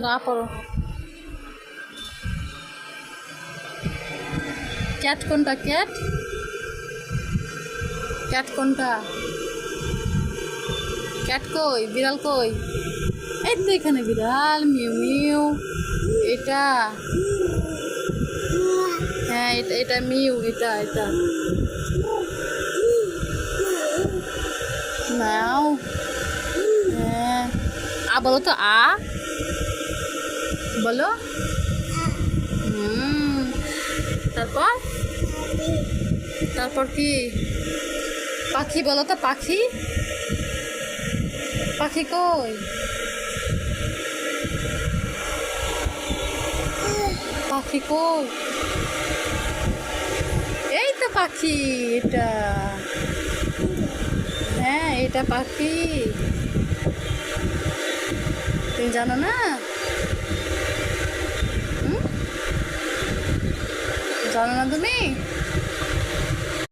না পড়ো। ক্যাট কোনটা? ক্যাট ক্যাট কোনটা? ক্যাট কই? বিড়াল কই? এই তো এখানে বিড়াল, মিউ মিউ। এটা হ্যাঁ, এটা এটা মিউ, এটা এটা নাও। হ্যাঁ, বলো তো বলো। হুম, তারপর তারপর কি? পাখি বলো তো, পাখি। পাখি কই? পাখি কই? এই তো পাখি, এটা। হ্যাঁ, এটা পাখি। তুমি জানো না? হুম, জানো না তুমি?